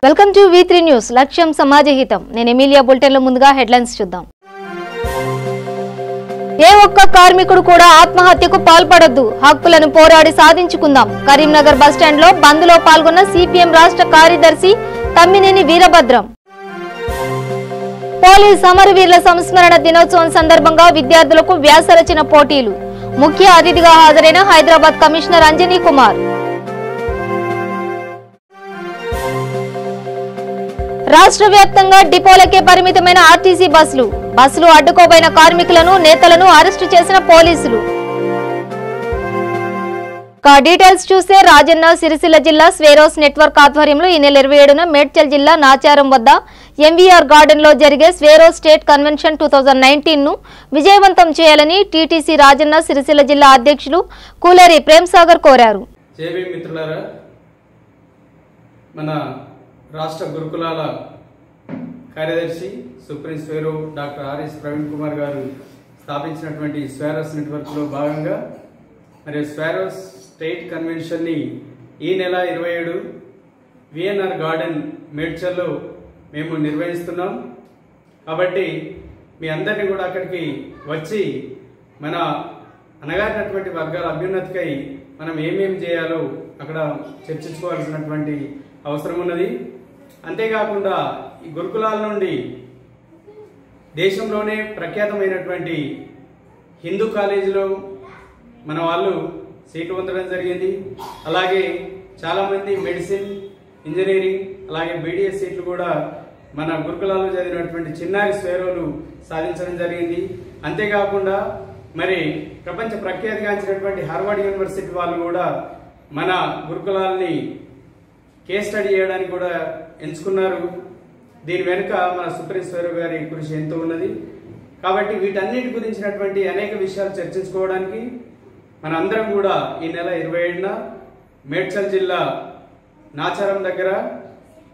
Welcome to V3 news లక్ష్యం సమాజహితం నేను Emilia bulletin లో ముందుగా హెడ్లైన్స్ చూద్దాం ఏ ఒక్క కార్మికుడు కూడా ఆత్మహత్యకు పాల్పడొద్దు హక్కులను పోరాడి సాధించుకుందాం కరీంనగర్ బస్ స్టాండ్ లో బంద్ లో పాల్గొన్న సిపిఎం రాష్ట్ర కార్యదర్శి తమ్మినేని వీరభద్రం పోలీస్ అమరవీరుల సంస్మరణ దినోత్సవం సందర్భంగా విద్యార్థులకు వ్యాసరచన పోటీలు ముఖ్య అతిథిగా హాజరైన హైదరాబాద్ కమిషనర్ అంజనీ కుమార్ రాష్ట్ర వ్యాప్తంగా డిపోలకే పరిమితమైన ఆర్టీసీ బస్సులు అడ్డుకోబోయిన కార్మికులను నేతలను అరెస్టు చేసిన పోలీసులు డీటెయిల్స్ చూస్తే రాజన్న సిరిసిల్ల జిల్లా స్వేరోస్ నెట్వర్క్ ఆధ్వర్యంలో ఈ నెల 27న మేడ్చల్ జిల్లా నాచారం వద్ద ఎంవీఆర్ గార్డెన్ లో జరిగే స్వేరోస్ స్టేట్ కన్వెన్షన్ 2019 ను విజయవంతం చేయాలని టీటీసీ రాజన్న సిరిసిల్ల జిల్లా అధ్యక్షులు కూలేరి ప్రేమ్సాగర్ కోరారు. రాష్ట్ర గురుకులాల కార్యదర్శి supreme Swaero doctor RS Praveen Kumar గారు స్థాపించినటువంటి స్వేరోస్ నెట్వర్క్లో భాగంగా మరి స్వేరోస్ స్టేట్ కన్వెన్షన్ని ఈ నెల 27 విఎన్ఆర్ గార్డెన్ మేడ్చల్లో మేము నిర్వహిస్తున్నాం. కాబట్టి మీ అందరినీ కూడా అక్కడికి వచ్చి మన అనగారినటువంటి వర్గాల అభ్యున్నతికై మనం ఏమేమి చేయాలో అక్కడ చర్చించుకోవాల్సినటువంటి అవసరం ఉన్నది. అంతేకాకుండా ఈ గురుకులాల నుండి దేశంలోనే ప్రఖ్యాతమైనటువంటి హిందూ కాలేజీలో మన వాళ్ళు సీట్లు పొందడం జరిగింది. అలాగే చాలామంది మెడిసిన్, ఇంజనీరింగ్, అలాగే బీడీఎస్ సీట్లు కూడా మన గురుకులాల్లో చదివినటువంటి చిన్నారి స్వేరోలు సాధించడం జరిగింది. అంతేకాకుండా మరి ప్రపంచ ప్రఖ్యాతిగాంచినటువంటి హార్వర్డ్ యూనివర్సిటీ వాళ్ళు కూడా మన గురుకులాలని కేస్ స్టడీ చేయడానికి కూడా ఎంచుకున్నారు. దీని వెనుక మన సుప్రీం స్వేరో గారి కృషి ఎంతో ఉన్నది. కాబట్టి వీటన్నిటి గురించినటువంటి అనేక విషయాలు చర్చించుకోవడానికి మన అందరం కూడా ఈ నెల 27న మేడ్చల్ జిల్లా నాచారం దగ్గర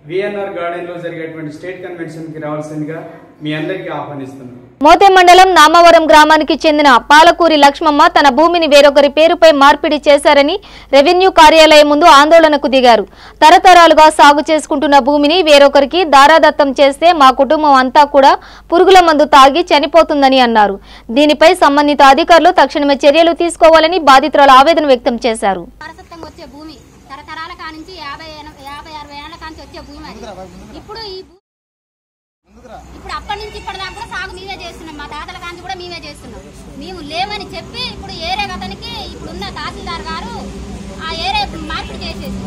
విఎన్ఆర్ గార్డెన్ లో జరిగేటువంటి స్టేట్ కన్వెన్షన్ కి రావాల్సిందిగా మీ అందరికీ ఆహ్వానిస్తున్నాను. మోతే మండలం నామవరం గ్రామానికి చెందిన పాలకూరి లక్ష్మమ్మ తన భూమిని వేరొకరి పేరుపై మార్పిడి చేశారని రెవెన్యూ కార్యాలయం ముందు ఆందోళనకు దిగారు. తరతరాలుగా సాగు చేసుకుంటున్న భూమిని వేరొకరికి దారాదత్తం చేస్తే మా కుటుంబం అంతా కూడా పురుగుల మందు తాగి చనిపోతుందని అన్నారు. దీనిపై సంబంధిత అధికారులు తక్షణమే చర్యలు తీసుకోవాలని బాధితురాలు ఆవేదన వ్యక్తం చేశారు. ఇప్పుడు అప్పటి నుంచి ఇప్పటిదాకా కూడా సాగు మేమే చేస్తున్నాం. మా తాతల కాంచి కూడా మేమే చేస్తున్నాం. మేము లేవని చెప్పి ఇప్పుడు ఏరే అతనికి ఇప్పుడున్న తహసీల్దార్ గారు ఆ ఏరే మార్పిడి చేసేసి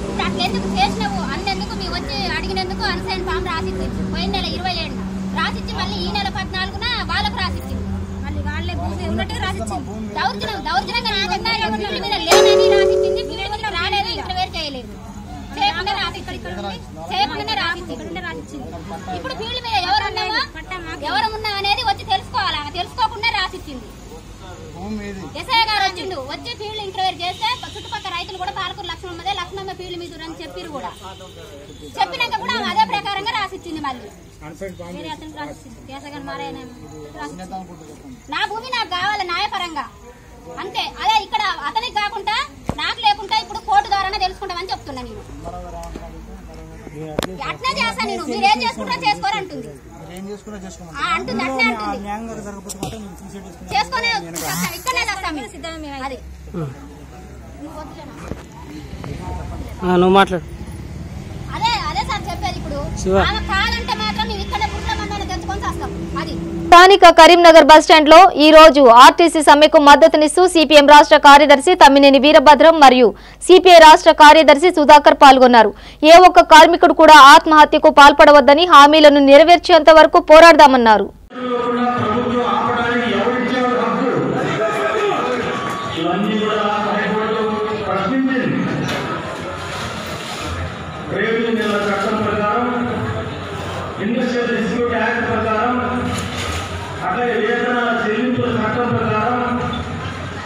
ఇప్పుడు అట్లా ఎందుకు చేసినావు అన్నెందుకు మేము వచ్చి అడిగినందుకు అన్సైన్ ఫామ్ రాసిచ్చి పోయిన నెల 27న రాసిచ్చి మళ్ళీ ఈ నెల 14న వాళ్ళకు రాసిచ్చింది. మళ్ళీ వాళ్ళే భూమి ఉన్నట్టు రాసిచ్చింది. దౌర్జన్యంగా ఫీల్డ్ మీద లేనని రాసిచ్చింది. ఫీల్డ్ మీద రాలేదు, ఇక్కడ వేరు చేయలేదు. ఇప్పుడు ఫీల్డ్ మీద ఎవరు ఉన్నా అనేది వచ్చి తెలుసుకోవాలి. తెలుసుకోకుండా రాసిచ్చింది. ఎస్ఐ గారు వచ్చి ఫీల్డ్ ఇంటర్వ్యూ చేస్తే చుట్టుపక్కల రైతులు కూడా పాలకూరు లక్ష్మమ్మ ఫీల్డ్ మీద అని చెప్పారు. కూడా చెప్పినాక కూడా అదే ప్రకారంగా రాసిచ్చింది. మళ్ళీ నా భూమి నాకు కావాలి న్యాయపరంగా అంతే. అదే ఇక్కడ అతనికి కాకుండా నాకు లేకుండా ఇప్పుడు కోర్టు ద్వారానే తెలుసుకుంటామని చెప్తున్నా. నేను అట్నే చేస్తాను. నేను మీరేం చేసుకుంటారో చేసుకోరంటుంది అంటుంది. అట్నే అంటుంది. చేసుకునే ఇక్కడనే చేస్తాం సిద్ధమే. అది నువ్వు మాట్లాడు. అదే సార్ చెప్పేది. ఇప్పుడు ఆమె కాదంటే మాత్రం మేము ఇక్కడ పుట్ల మందని తెచ్చుకొని చేస్తాం. అది స్థానిక కరీంనగర్ బస్ స్టాండ్ లో ఈ రోజు ఆర్టీసీ సమ్మెకు మద్దతునిస్తూ సిపిఎం రాష్ట్ర కార్యదర్శి తమ్మినేని వీరభద్రం మరియు సిపిఐ రాష్ట్ర కార్యదర్శి సుధాకర్ పాల్గొన్నారు. ఏ ఒక్క కార్మికుడు కూడా ఆత్మహత్యకు పాల్పడవద్దని హామీలను నెరవేర్చేంత వరకు పోరాడదామన్నారు. అట్లాగే వేతన చెల్లింపుల చట్టం ప్రకారం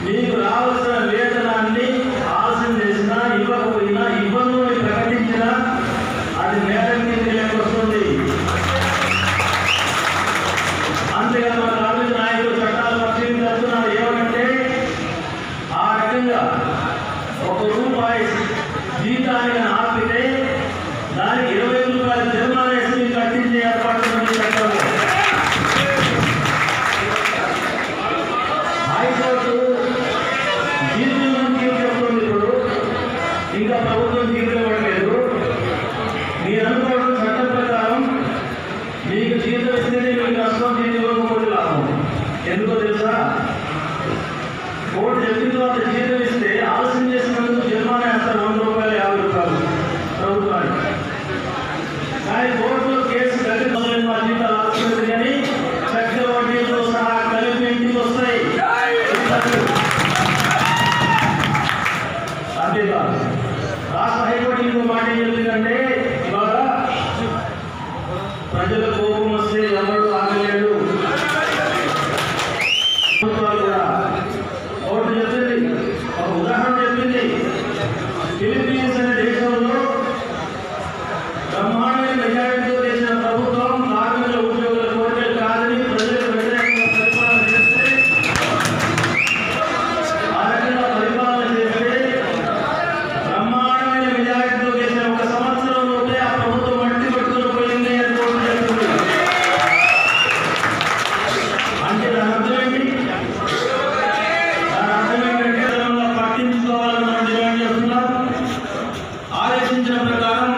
మీకు రావాల్సిన వేతనాన్ని ఆలస్యం చేసినా ఇవ్వకపోయినా ఇబ్బందులు ప్రకటించినా అది నేరం కింద వస్తుంది. అంతేగా మన రాజకీయ నాయకులు కోర్టు చెప్పిన తర్వాత జీతం ఇస్తే ఆలస్యం చేసినందుకు జరిమానా వేస్తారు 100 రూపాయలు 50 రూపాయలు ప్రభుత్వానికి. కానీ కోర్టులో కేసు గట్టి మా జీతాలు ఆలస్యం కానీ చక్కెర వడ్డీతో సహా కలిపి ఇంటికి వస్తాయి. అంతేకాదు రాష్ట్ర హైకోర్టు ఇంకో మాట ఏం చెప్పిందంటే ఇవాళ ప్రజల కోపం వస్తే ఎవరు ఆగలేడు. కోర్టు చెప్పింది, ఒక ఉదాహరణ చెప్పింది. ఫిలిప్పీన్స్ అనే దేశంలో బ్రహ్మాండమైన మెజారిటీతో చేసిన ప్రభుత్వం కార్మికుల ఉద్యోగుల కోరికలు కాదని ప్రజలకు వ్యతిరేకంగా పరిపాలన చేస్తే, ఆ రకంగా పరిపాలన చేస్తే బ్రహ్మాండమైన మెజారిటీతో చేసిన 1 సంవత్సరంలోనే ఆ ప్రభుత్వం మట్టి పట్టుకుని పోయింది అని కోర్టు చెప్తుంది. అంటే దాని అర్థం ఏంటి? దాని అర్థం ఏంటంటే పట్టించుకోవాలని మనం డిమాండ్ చేస్తున్నాం. ఆదేశించిన ప్రకారం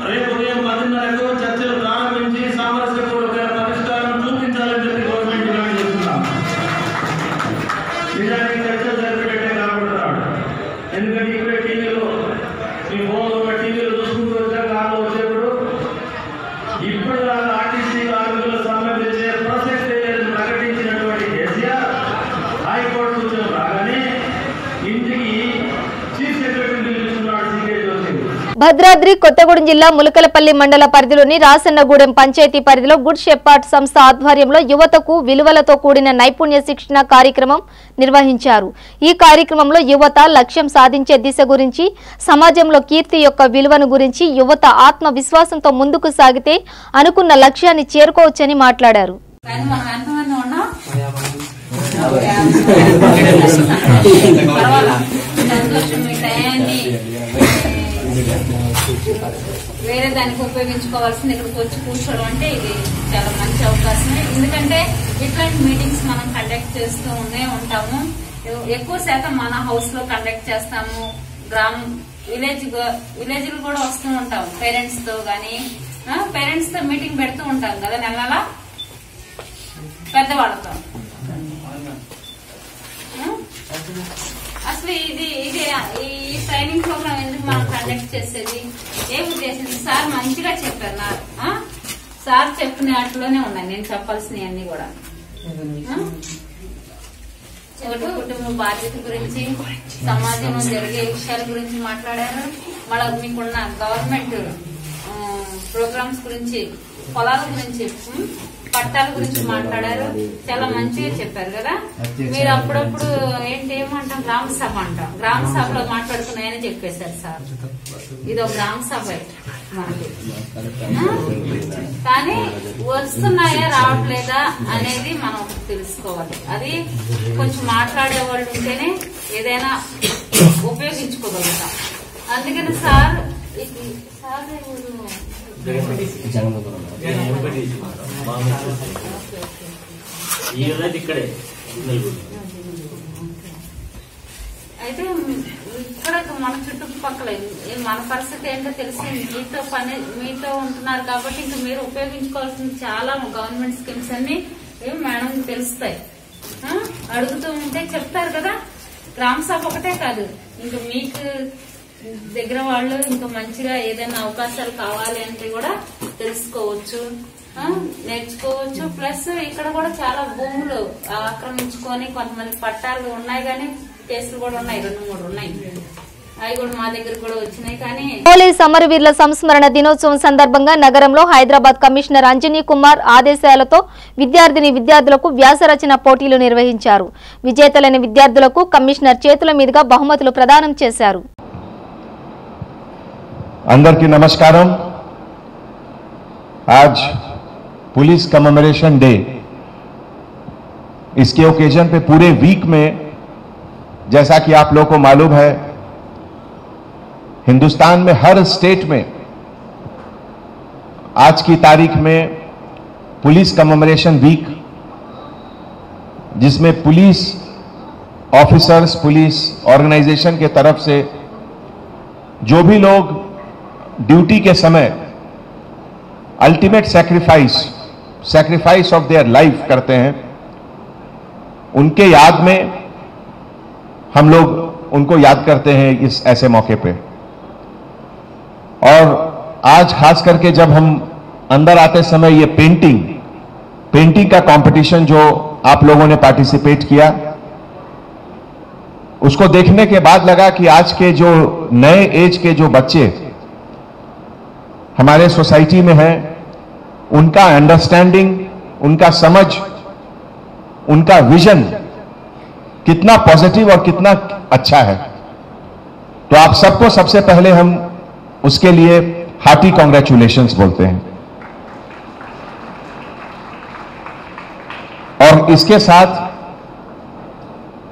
రేపు ఉదయం 10:30కు చర్చలు ప్రారంభించి సామరస్యపూర్వక పరిష్కారం చూపించాలని చెప్పి గవర్నమెంట్ డిమాండ్ చేస్తున్నాం. నిజానికి చర్చలు జరిపేటట్టే కాబడుతున్నాడు. ఎందుకంటే ఇప్పుడే టీవీలో మీ ఫోన్లో టీవీలో చూసుకుంటూ వచ్చా కార్లో వచ్చేప్పుడు ఇప్పుడు ఆర్టీసీ కార్మికుల సమ్మె చేసే ప్రసక్తి లేదని ప్రకటించినటువంటి కేసీఆర్ హైకోర్టు సూచన రాగానే ఇంటికి చీఫ్ సెక్రటరీ పిలిపిస్తున్నాడు సీకే జోషి. భద్రాద్రి కొత్తగూడెం జిల్లా ములకలపల్లి మండల పరిధిలోని రాసన్నగూడెం పంచాయతీ పరిధిలో గుడ్ షెపార్డ్ సంస్థ ఆధ్వర్యంలో యువతకు విలువలతో కూడిన నైపుణ్య శిక్షణ కార్యక్రమం నిర్వహించారు. ఈ కార్యక్రమంలో యువత లక్ష్యం సాధించే దిశ గురించి, సమాజంలో కీర్తి యొక్క విలువను గురించి, యువత ఆత్మవిశ్వాసంతో ముందుకు సాగితే అనుకున్న లక్ష్యాన్ని చేరుకోవచ్చని మాట్లాడారు. వేరే దానికి ఉపయోగించుకోవాల్సింది ఇక్కడికి వచ్చి కూర్చోవడం అంటే ఇది చాలా మంచి అవకాశమే. ఎందుకంటే ఇట్లాంటి మీటింగ్స్ మనం కండక్ట్ చేస్తూ ఉంటాము. ఎక్కువ శాతం మన హౌస్ లో కండక్ట్ చేస్తాము. విలేజ్ కూడా వస్తూ ఉంటాం. పేరెంట్స్ తో గానీ పేరెంట్స్ తో మీటింగ్ పెడుతూ ఉంటాం కదా నెలలా పెద్దవాళ్ళతో. అసలు ఇది ఈ ట్రైనింగ్ ప్రోగ్రామ్ ఎందుకు మనం కండక్ట్ చేసేది, ఏ ఉద్దేశం? సార్ మంచిగా చెప్పారు. సార్ చెప్పిన వాటిలోనే ఉన్నాయి నేను చెప్పాల్సినవి అన్ని కూడా. కుటుంబ బాధ్యత గురించి, సమాజంలో జరిగే విషయాల గురించి మాట్లాడారు. మళ్ళీ మీకున్న గవర్నమెంట్ ప్రోగ్రామ్స్ గురించి, పొలాల గురించి, పట్టాల గురించి మాట్లాడారు. చాలా మంచిగా చెప్పారు కదా. మీరు అప్పుడప్పుడు ఏమంటాం, గ్రామ సభ అంటాం. గ్రామ సభలో మాట్లాడుకున్నాయని చెప్పేశారు సార్. ఇది ఒక గ్రామ సభ మనకి. కానీ వస్తున్నాయా రావట్లేదా అనేది మనం తెలుసుకోవాలి. అది కొంచెం మాట్లాడే వాళ్ళు ఉంటేనే ఏదైనా ఉపయోగించుకోగలుగుతాం. అందుకని సార్ అయితే ఇక్కడ మన చుట్టుపక్కల మన పరిస్థితి ఏంటో తెలిసి మీతో ఉంటున్నారు కాబట్టి ఇంకా మీరు ఉపయోగించుకోవాల్సిన చాలా గవర్నమెంట్ స్కీమ్స్ అన్ని మేడం తెలుస్తాయి. అడుగుతూ ఉంటే చెప్తారు కదా. గ్రామ సభ ఒకటే కాదు, ఇంకా మీకు దగ్గర వాళ్ళు ఇంకా మంచిగా ఏదైనా అవకాశాలు కావాలి అంటే కూడా తెలుసుకోవచ్చు, నేర్చుకోవచ్చు. ప్లస్ ఇక్కడ కూడా చాలా భూములు ఆక్రమించుకొని కొంతమంది పట్టాలు ఉన్నాయి, కానీ కేసులు కూడా ఉన్నాయి, 2-3 ఉన్నాయి. అవి కూడా మా దగ్గర కూడా వచ్చినాయి. కానీ పోలీస్ అమరవీరుల సంస్మరణ దినోత్సవం సందర్భంగా నగరంలో హైదరాబాద్ కమిషనర్ అంజనీ కుమార్ ఆదేశాలతో విద్యార్థులకు వ్యాసరచన పోటీలు నిర్వహించారు. విజేతలైన విద్యార్థులకు కమిషనర్ చేతుల మీదుగా బహుమతులు ప్రదానం చేశారు. అందరికీ నమస్కారం. आज पुलिस कमेमोरेशन डे, इसके ओकेजन पे पूरे वीक में, जैसा कि आप लोगों को मालूम है, हिंदुस्तान में हर स्टेट में आज की तारीख में पुलिस कमेमोरेशन वीक, जिसमें पुलिस ऑफिसर्स, पुलिस ऑर्गेनाइजेशन के तरफ से जो भी लोग ड्यूटी के समय ultimate sacrifice of their life करते हैं, उनके याद में हम लोग उनको याद करते हैं इस ऐसे मौके पे। और आज खास करके जब हम अंदर आते समय ये पेंटिंग का कंपटीशन जो आप लोगों ने पार्टिसिपेट किया, उसको देखने के बाद लगा कि आज के जो नए एज के जो बच्चे हमारे सोसाइटी में हैं, उनका अंडरस्टैंडिंग, उनका समझ, उनका विजन कितना पॉजिटिव और कितना अच्छा है। तो आप सबको सबसे पहले हम उसके लिए हार्टी कॉन्ग्रेचुलेशंस बोलते हैं। और इसके साथ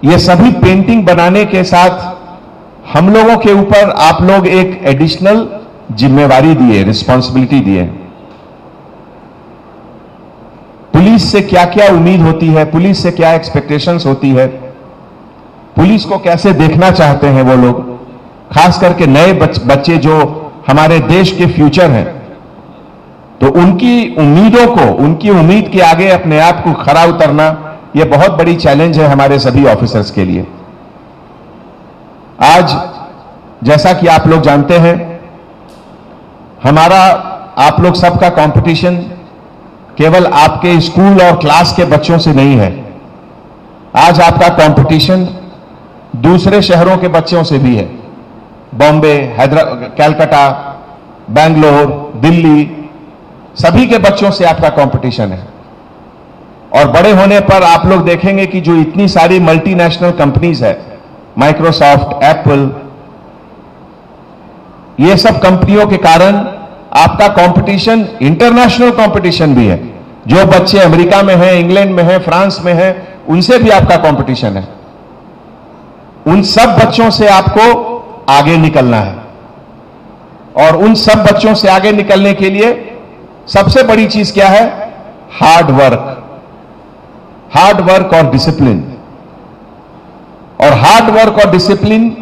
ये सभी पेंटिंग बनाने के साथ हम लोगों के ऊपर आप लोग एक एडिशनल जिम्मेवारी दिए, रिस्पॉन्सिबिलिटी दिए। पुलिस से क्या क्या उम्मीद होती है, पुलिस से क्या एक्सपेक्टेशंस होती है, पुलिस को कैसे देखना चाहते हैं वो लोग, खास करके नए बच्चे जो हमारे देश के फ्यूचर हैं। तो उनकी उम्मीदों को, उनकी उम्मीद के आगे अपने आप को खरा उतरना, यह बहुत बड़ी चैलेंज है हमारे सभी ऑफिसर्स के लिए। आज जैसा कि आप लोग जानते हैं, हमारा आप लोग सबका कंपटीशन केवल आपके स्कूल और क्लास के बच्चों से नहीं है। आज आपका कंपटीशन दूसरे शहरों के बच्चों से भी है। बॉम्बे, कलकत्ता, बेंगलोर, दिल्ली, सभी के बच्चों से आपका कंपटीशन है। और बड़े होने पर आप लोग देखेंगे कि जो इतनी सारी मल्टीनेशनल कंपनीज है, माइक्रोसॉफ्ट, एप्पल, ये सब कंपनियों के कारण आपका कंपटीशन इंटरनेशनल कंपटीशन भी है। जो बच्चे अमेरिका में हैं, इंग्लैंड में हैं, फ्रांस में हैं, उनसे भी आपका कंपटीशन है। उन सब बच्चों से आपको आगे निकलना है। और उन सब बच्चों से आगे निकलने के लिए सबसे बड़ी चीज क्या है? हार्ड वर्क और डिसिप्लिन। और हार्ड वर्क और डिसिप्लिन,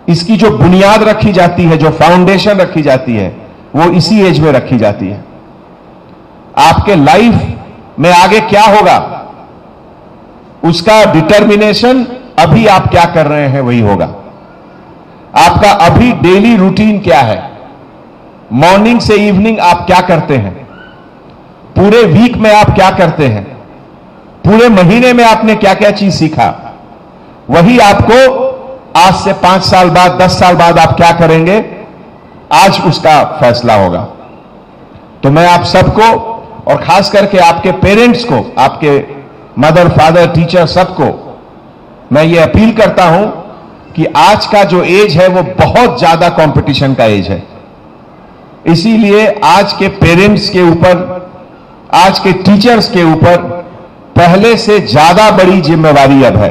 इसकी जो बुनियाद रखी जाती है, जो फाउंडेशन रखी जाती है, वो इसी एज में रखी जाती है। आपके लाइफ में आगे क्या होगा, उसका डिटर्मिनेशन अभी आप क्या कर रहे हैं वही होगा। आपका अभी डेली रूटीन क्या है, मॉर्निंग से इवनिंग आप क्या करते हैं, पूरे वीक में आप क्या करते हैं, पूरे महीने में आपने क्या क्या चीज सीखा, वही आपको आज से 5 साल बाद, 10 साल बाद आप क्या करेंगे, आज उसका फैसला होगा। तो मैं आप सबको, और खास करके आपके पेरेंट्स को, आपके मदर, फादर, टीचर, सबको मैं ये अपील करता हूं कि आज का जो एज है वो बहुत ज्यादा कंपटीशन का एज है। इसीलिए आज के पेरेंट्स के ऊपर, आज के टीचर्स के ऊपर पहले से ज्यादा बड़ी जिम्मेवारी अब है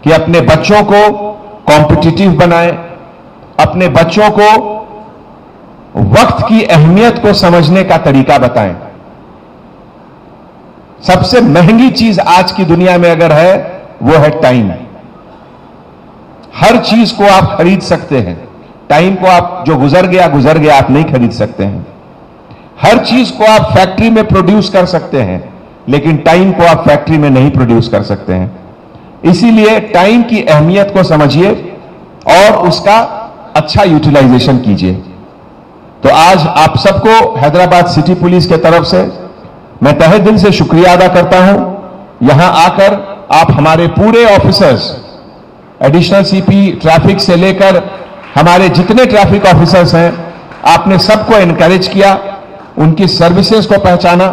कि अपने बच्चों को कॉम्पिटिटिव बनाएं, अपने बच्चों को वक्त की अहमियत को समझने का तरीका बताएं। सबसे महंगी चीज आज की दुनिया में अगर है, वो है टाइम। हर चीज को आप खरीद सकते हैं, टाइम को आप, जो गुजर गया आप नहीं खरीद सकते हैं। हर चीज को आप फैक्ट्री में प्रोड्यूस कर सकते हैं, लेकिन टाइम को आप फैक्ट्री में नहीं प्रोड्यूस कर सकते हैं। इसीलिए टाइम की अहमियत को समझिए और उसका अच्छा यूटिलाइजेशन कीजिए। तो आज आप सबको हैदराबाद सिटी पुलिस के तरफ से मैं तहे दिल से शुक्रिया अदा करता हूं। यहां आकर आप हमारे पूरे ऑफिसर्स, एडिशनल सीपी ट्रैफिक से लेकर हमारे जितने ट्रैफिक ऑफिसर्स हैं, आपने सबको एनकरेज किया, उनकी सर्विसेज को पहचाना।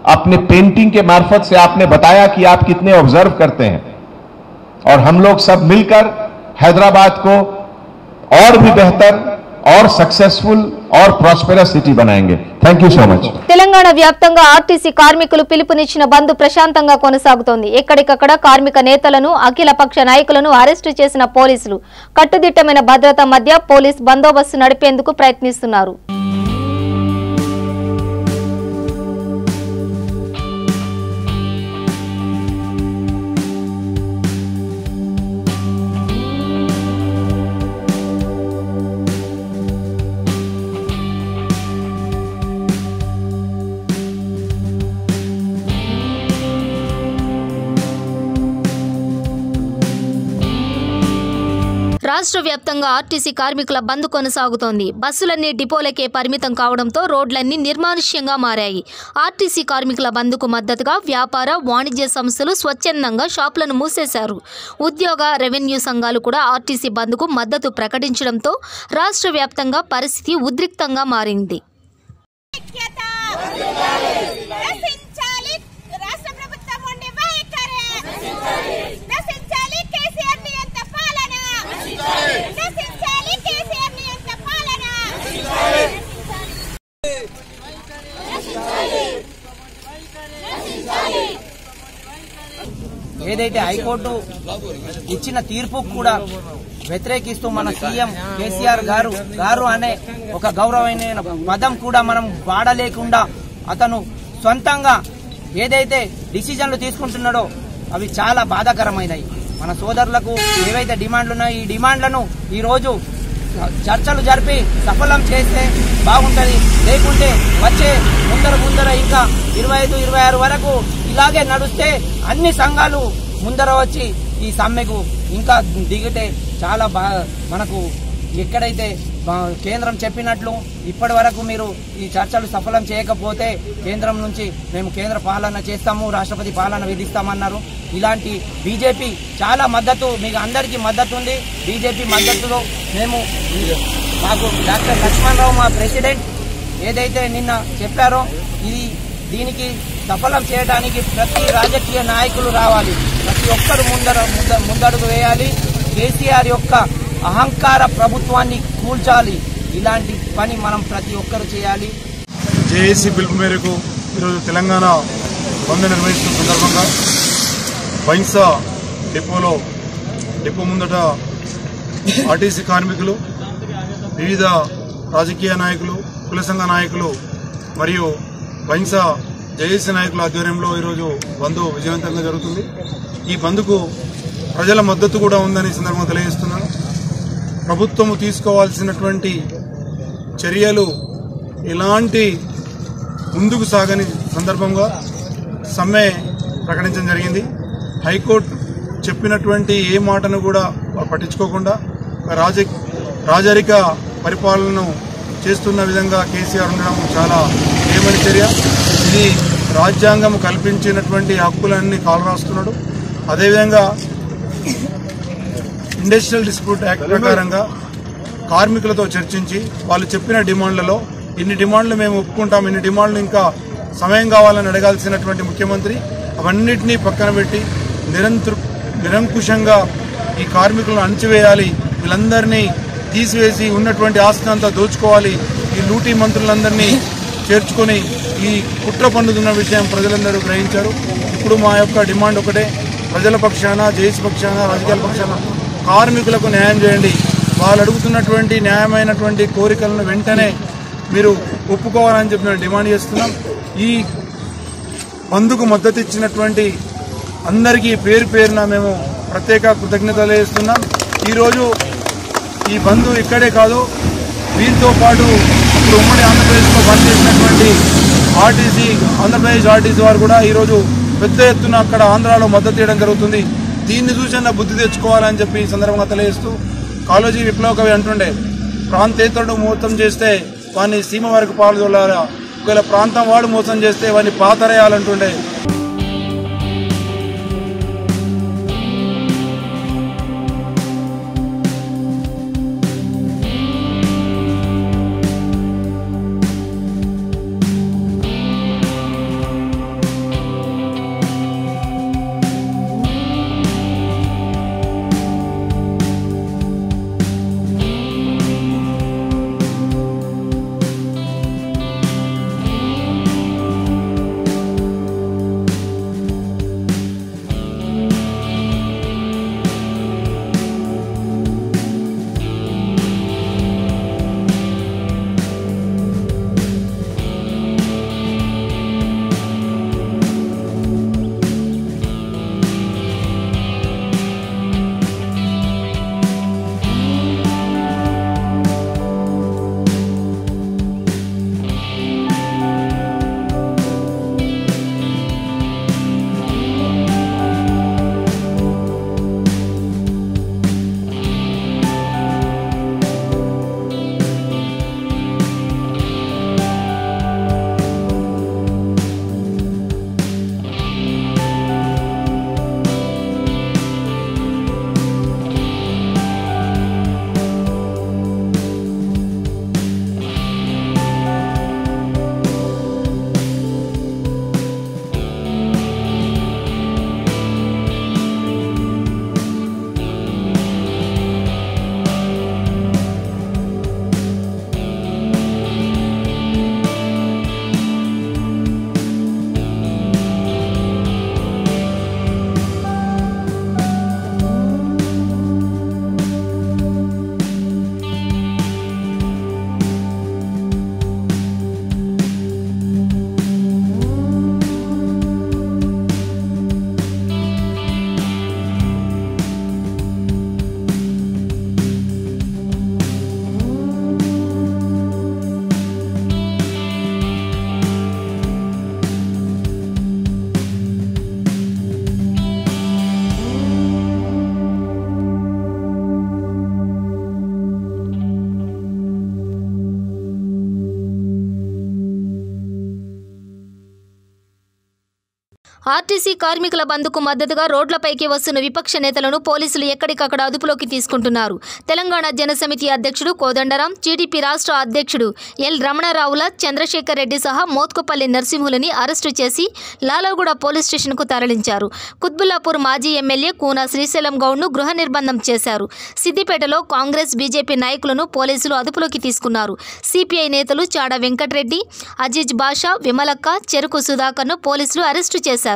अपने पेंटिंग के मार्फत से आपने बताया कि आप कितने ऑब्जर्व करते हैं, और हम लोग सब मिलकर हैदराबाद को और भी बेहतर और सक्सेसफुल और प्रॉस्पेरस सिटी बनाएंगे। Thank you so much. Telangana వ్యాప్తంగా ఆర్టీసీ కార్మికులు పిలుపునిచ్చిన బంద్ ప్రశాంతంగా కొనసాగుతోంది. ఎక్కడికక్కడ కార్మిక నేతలను, అఖిల పక్ష నాయకులను అరెస్టు చేసిన పోలీసులు కట్టుదిట్టమైన భద్రత మధ్య పోలీస్ బందోబస్తు నడిపేందుకు ప్రయత్నిస్తున్నారు. రాష్ట్ర వ్యాప్తంగా ఆర్టీసీ కార్మికుల బంద్ కొనసాగుతోంది. బస్సులన్నీ డిపోలకే పరిమితం కావడంతో రోడ్లన్నీ నిర్మానుష్యంగా మారాయి. ఆర్టీసీ కార్మికుల బంద్కు మద్దతుగా వ్యాపార, వాణిజ్య సంస్థలు స్వచ్ఛందంగా షాపులను మూసేశారు. ఉద్యోగ, రెవెన్యూ సంఘాలు కూడా ఆర్టీసీ బంద్కు మద్దతు ప్రకటించడంతో రాష్ట్ర వ్యాప్తంగా పరిస్థితి ఉద్రిక్తంగా మారింది. ఏదైతే హైకోర్టు ఇచ్చిన తీర్పు కూడా వ్యతిరేకిస్తూ మన సీఎం కేసీఆర్ గారు అనే ఒక గౌరవమైన పదం కూడా మనం వాడలేకుండా అతను సొంతంగా ఏదైతే డిసిజన్లు తీసుకుంటున్నాడో అవి చాలా బాధాకరమైనవి. మన సోదరులకు ఏవైతే డిమాండ్లు ఉన్నాయో ఈ డిమాండ్లను ఈరోజు చర్చలు జరిపి సఫలం చేస్తే బాగుంటుంది. లేకుంటే వచ్చే ముందర ఇంకా 25-26 వరకు ఇలాగే నడుస్తే అన్ని సంఘాలు ముందర వచ్చి ఈ సమ్మెకు ఇంకా దిగితే చాలా మనకు ఎక్కడైతే కేంద్రం చెప్పినట్లు ఇప్పటి వరకు మీరు ఈ చర్చలు సఫలం చేయకపోతే కేంద్రం నుంచి మేము కేంద్ర పాలన చేస్తాము, రాష్ట్రపతి పాలన విధిస్తామన్నారు. ఇలాంటి బీజేపీ చాలా మద్దతు, మీకు అందరికీ మద్దతు ఉంది. బీజేపీ మద్దతులో మాకు డాక్టర్ లక్ష్మణరావు మా ప్రెసిడెంట్ ఏదైతే నిన్న చెప్పారో దీనికి సఫలం చేయడానికి ప్రతి రాజకీయ నాయకులు రావాలి, ప్రతి ఒక్కరు ముందడుగు వేయాలి. కేసీఆర్ యొక్క అహంకార ప్రభుత్వాన్ని కూల్చాలి. ఇలాంటి పని మనం ప్రతి ఒక్కరు చేయాలి. జేఏసీ పిలుపు మేరకు ఈరోజు తెలంగాణ బంద్ నిర్వహిస్తున్న సందర్భంగా బైన్సా డిపో ముందట ఆర్టీసీ కార్మికులు, వివిధ రాజకీయ నాయకులు, కుల సంఘ నాయకులు మరియు బైన్సా జేఏసీ నాయకుల ఆధ్వర్యంలో ఈరోజు బంద్ విజయవంతంగా జరుగుతుంది. ఈ బంద్కు ప్రజల మద్దతు కూడా ఉందని సందర్భంగా తెలియజేస్తున్నాను. ప్రభుత్వము తీసుకోవాల్సినటువంటి చర్యలు ఎలాంటి ముందుకు సాగని సందర్భంగా సమ్మె ప్రకటించడం జరిగింది. హైకోర్టు చెప్పినటువంటి ఏ మాటను కూడా పట్టించుకోకుండా రాజరిక పరిపాలనను చేస్తున్న విధంగా కేసీఆర్ ఉండడం చాలా ఏమని చర్య. ఇది రాజ్యాంగం కల్పించినటువంటి హక్కులన్నీ కాలరాస్తున్నాడు. అదేవిధంగా ఇండస్ట్రియల్ డిస్ప్యూట్ యాక్ట్ ప్రకారంగా కార్మికులతో చర్చించి వాళ్ళు చెప్పిన డిమాండ్లలో ఇన్ని డిమాండ్లు మేము ఒప్పుకుంటాం, ఇన్ని డిమాండ్లు ఇంకా సమయం కావాలని అడగాల్సినటువంటి ముఖ్యమంత్రి అవన్నిటినీ పక్కన పెట్టి నిరంకుశంగా ఈ కార్మికులను అణచివేయాలి, వీళ్ళందరినీ తీసివేసి ఉన్నటువంటి ఆస్తిని అంతా దోచుకోవాలి, ఈ లూటీ మంత్రులందరినీ చేర్చుకొని ఈ కుట్ర పన్నుతున్న విషయం ప్రజలందరూ గ్రహించారు. ఇప్పుడు మా యొక్క డిమాండ్ ఒకటే, ప్రజల పక్షాన, జేఏసీ పక్షాన, రాజకీయాల పక్షాన కార్మికులకు న్యాయం చేయండి. వాళ్ళు అడుగుతున్నటువంటి న్యాయమైనటువంటి కోరికలను వెంటనే మీరు ఒప్పుకోవాలని చెప్పి మేము డిమాండ్ చేస్తున్నాం. ఈ బంద్కు మద్దతు ఇచ్చినటువంటి అందరికీ పేరు పేరున మేము ప్రత్యేక కృతజ్ఞతలు చేస్తున్నాం. ఈరోజు ఈ బంద్ ఇక్కడే కాదు, వీరితో పాటు ఇప్పుడు ఉమ్మడి ఆంధ్రప్రదేశ్లో పనిచేసినటువంటి ఆంధ్రప్రదేశ్ ఆర్టీసీ వారు కూడా ఈరోజు పెద్ద ఎత్తున అక్కడ ఆంధ్రాలో మద్దతు ఇవ్వడం జరుగుతుంది. దీన్ని చూసిన బుద్ధి తెచ్చుకోవాలని చెప్పి ఈ సందర్భంగా తెలియజేస్తూ కాళోజీ విప్లవ కవి అంటుండే, ప్రాంతేతరుడు మోసం చేస్తే వాడిని సీమ వరకు పాల్గొనాలా, ఒకవేళ ప్రాంతం వాడు మోసం చేస్తే వాడిని పాతరేయాలంటుండే. ఆర్టీసీ కార్మికుల బంద్కు మద్దతుగా రోడ్లపైకి వస్తున్న విపక్ష నేతలను పోలీసులు ఎక్కడికక్కడ అదుపులోకి తీసుకుంటున్నారు. తెలంగాణ జనసమితి అధ్యక్షుడు కోదండరాం, టీడీపీ రాష్ట్ర అధ్యక్షుడు ఎల్ రమణారావుల, చంద్రశేఖర్ రెడ్డి సహా మోత్కుపల్లి నరసింహులని అరెస్టు చేసి లాలగూడ పోలీస్ స్టేషన్కు తరలించారు. కుత్బుల్లాపూర్ మాజీ ఎమ్మెల్యే కూనా శ్రీశైలం గౌడ్ను గృహ నిర్బంధం చేశారు. సిద్దిపేటలో కాంగ్రెస్, బీజేపీ నాయకులను పోలీసులు అదుపులోకి తీసుకున్నారు. సిపిఐ నేతలు చాడ వెంకటరెడ్డి, అజీజ్ బాషా, విమలక్క, చెరుకు సుధాకర్ను పోలీసులు అరెస్టు చేశారు.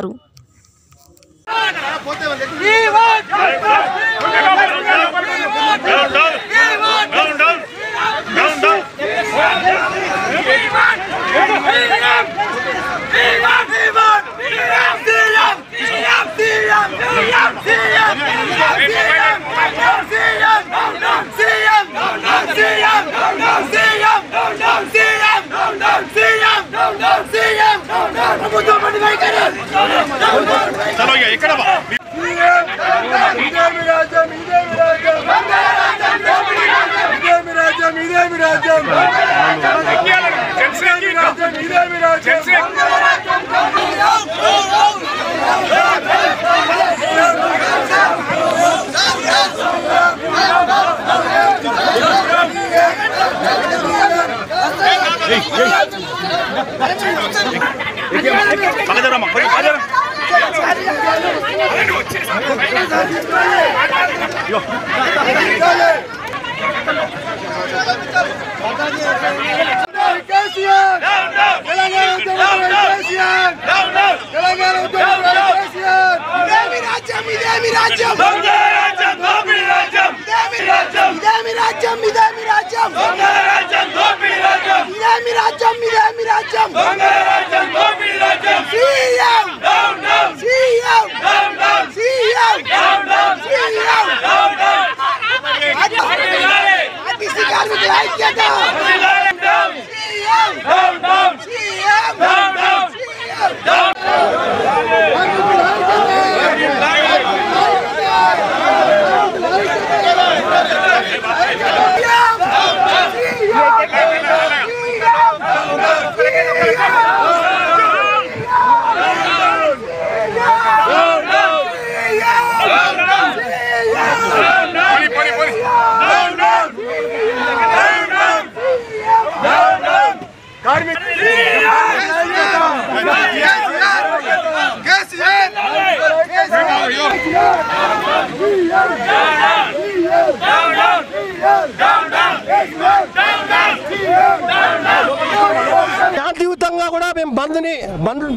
శాంతియుతంగా కూడా మేము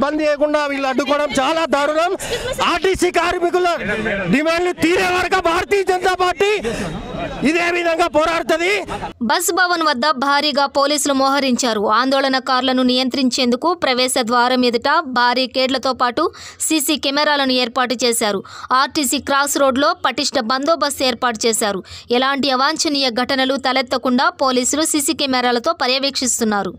బంద్ చేయకుండా వీళ్ళు అడ్డుకోవడం చాలా దారుణం. ఆర్టీసీ కార్మికుల డిమాండ్లు తీరే వరకు భారతీయ జనతా పార్టీ ఇదే విధంగా పోరాడుతుంది. బస్ భవన్ వద్ద భారీగా పోలీసులు మోహరించారు. ఆందోళనకారులను నియంత్రించేందుకు ప్రవేశ ద్వారం ఎదుట బారికేడ్లతో పాటు సీసీ కెమెరాలను ఏర్పాటు చేశారు. ఆర్టీసీ క్రాస్ రోడ్లో పటిష్ట బందోబస్తు ఏర్పాటు చేశారు. ఎలాంటి అవాంఛనీయ ఘటనలు తలెత్తకుండా పోలీసులు సీసీ కెమెరాలతో పర్యవేక్షిస్తున్నారు.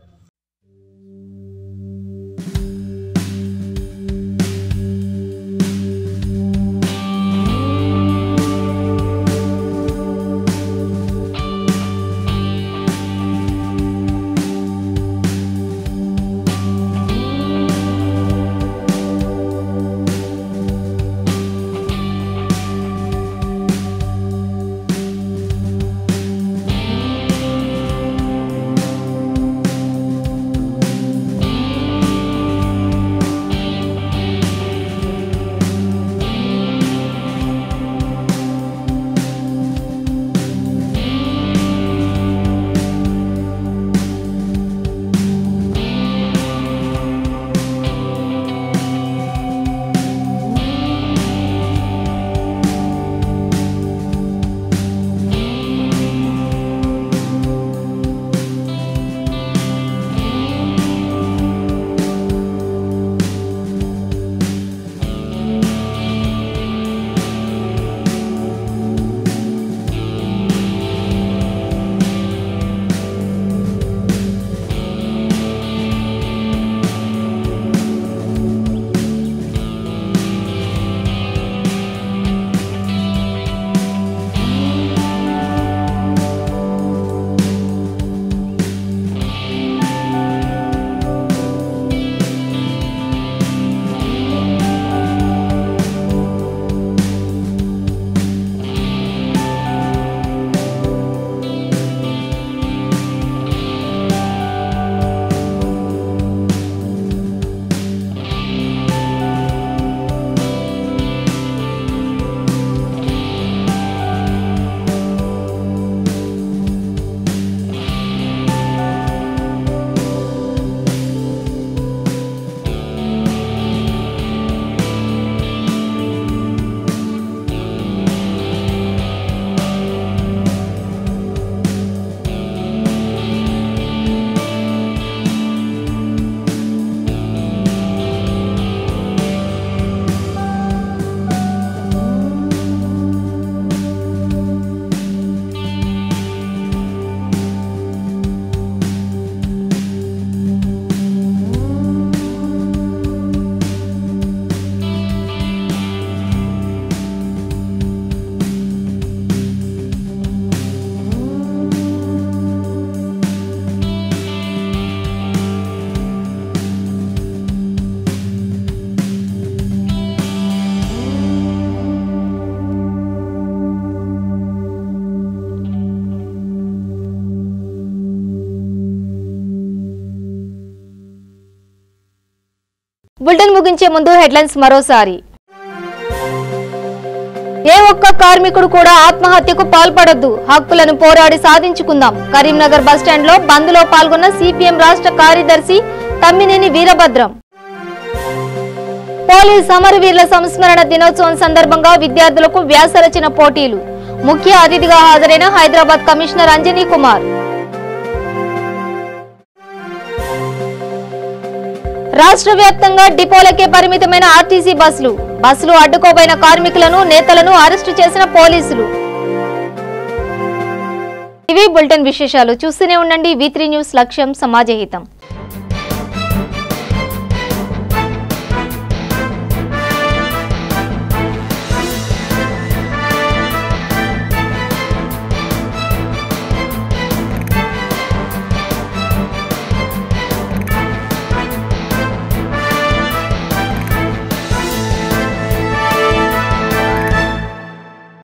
బులెటిన్ ముగించే ముందు హెడ్లైన్స్ మరోసారి. ఏ ఒక్క కార్మికుడు కూడా ఆత్మహత్యకు పాల్పడొద్దు, హక్కులను పోరాడి సాధించుకుందాం. కరీంనగర్ బస్టాండ్ లో బంద్ లో పాల్గొన్న సిపిఎం రాష్ట్ర కార్యదర్శి తమ్మినేని వీరభద్రం. పోలీస్ అమరవీరుల సంస్మరణ దినోత్సవం సందర్భంగా విద్యార్థులకు వ్యాసరచన పోటీలు. ముఖ్య అతిథిగా హాజరైన హైదరాబాద్ కమిషనర్ అంజనీ కుమార్. రాష్ట్ర వ్యాప్తంగా డిపోలకే పరిమితమైన ఆర్టీసీ బస్సులు అడ్డుకోబోయిన కార్మికులను నేతలను అరెస్టు చేసిన పోలీసులు. ఇవి బులెటిన్ విశేషాలు. చూస్తూనే ఉండండి V3 న్యూస్, లక్ష్యం సమాజహితం.